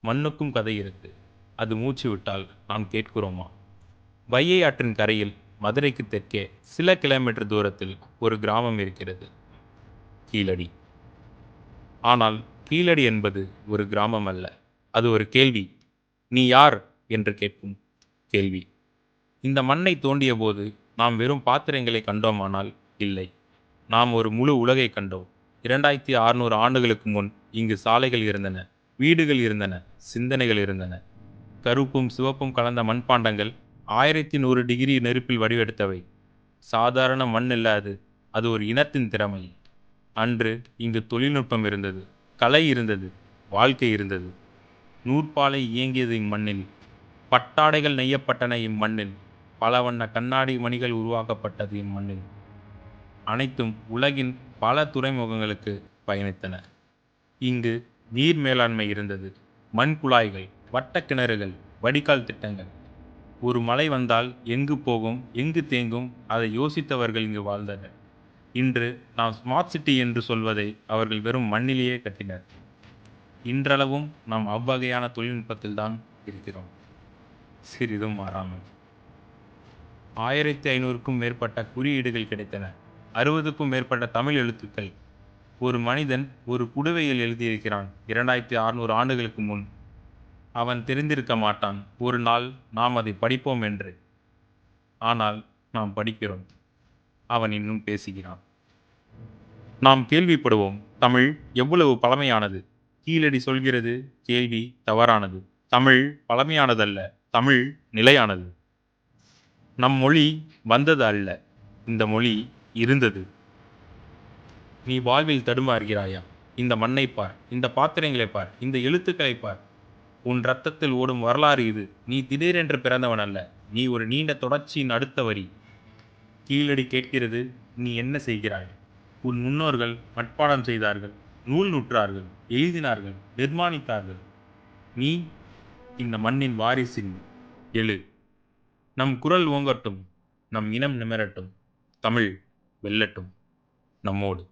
மண்ணுக்கும் கதை இருக்கு. அது மூச்சு விட்டால் நாம் கேட்கிறோமா? வைகை ஆற்றின் கரையில் மதுரைக்கு தெற்கே சில கிலோமீட்டர் தூரத்தில் ஒரு கிராமம் இருக்கிறது. கீழடி. ஆனால் கீழடி என்பது ஒரு கிராமம் அல்ல. அது ஒரு கேள்வி. நீ யார் என்று கேட்கும் கேள்வி. இந்த மண்ணை தோண்டிய போது நாம் வெறும் பாத்திரங்களை கண்டோமானால் இல்லை. நாம் ஒரு முழு உலகை கண்டோம். 2600 ஆண்டுகளுக்கு முன் இங்கு சாலைகள் இருந்தன, வீடுகள் இருந்தன, சிந்தனைகள் இருந்தன. கருப்பும் சிவப்பும் கலந்த மண்பாண்டங்கள் 1100 டிகிரி நெருப்பில் வடிவெடுத்தவை. சாதாரண மண் அல்ல அது. அது ஒரு இனத்தின் திறமை. அன்று இங்கு தொழில்நுட்பம் இருந்தது, கலை இருந்தது, வாழ்க்கை இருந்தது. நூற்பாலை இயங்கியது இம்மண்ணில். பட்டாடைகள் நெய்யப்பட்டன இம்மண்ணில். பல வண்ண கண்ணாடி மணிகள் உருவாக்கப்பட்டது இம்மண்ணில். அனைத்தும் உலகின் பல துறைமுகங்களுக்கு பயணித்தன. இங்கு நீர் மேலாண்மை இருந்தது. மண் குழாய்கள், வட்ட கிணறுகள், வடிகால் திட்டங்கள். ஒரு மழை வந்தால் எங்கு போகும், எங்கு தேங்கும், அதை யோசித்தவர்கள் இங்கு வாழ்ந்தனர். இன்று நாம் ஸ்மார்ட் சிட்டி என்று சொல்வதை அவர்கள் வெறும் மண்ணிலேயே கட்டினர். இன்றளவும் நாம் அவ்வகையான தொழில்நுட்பத்தில்தான் இருக்கிறோம், சிறிதும் மாறாமல். 1500க்கும் மேற்பட்ட குறியீடுகள் கிடைத்தன. 60க்கும் மேற்பட்ட தமிழ் எழுத்துக்கள். ஒரு மனிதன் ஒரு குடுவையில் எழுதியிருக்கிறான் 2600 ஆண்டுகளுக்கு முன். அவன் தெரிந்திருக்க மாட்டான் ஒரு நாள் நாம் அதை படிப்போம் என்று. ஆனால் நாம் படிக்கிறோம். அவன் இன்னும் பேசுகிறான். நாம் கேள்விப்படுவோம். தமிழ் எவ்வளவு பழமையானது? கீழடி சொல்கிறது கேள்வி தவறானது. தமிழ் பழமையானதல்ல, தமிழ் நிலையானது. நம் மொழி வந்தது அல்ல, இந்த மொழி இருந்தது. நீ வாழ்வில் தடுமாறுகிறாயா? இந்த மண்ணை பார், இந்த பாத்திரங்களை பார், இந்த எழுத்துக்களை பார். உன் ரத்தத்தில் ஓடும் வரலாறு இது. நீ திடீரென்று பிறந்தவன் அல்ல. நீ ஒரு நீண்ட தொடர்ச்சியின் அடுத்த வரி. கீழடி கேட்கிறது, நீ என்ன செய்கிறாய்? உன் முன்னோர்கள் மட்பாடம் செய்தார்கள், நூல் நூற்றார்கள், எழுதினார்கள், நிர்மாணித்தார்கள். நீ இந்த மண்ணின் வாரிசின். எழு. நம் குரல் ஓங்கட்டும், நம் இனம் நிமிரட்டும், தமிழ் வெல்லட்டும் நம்மோடு.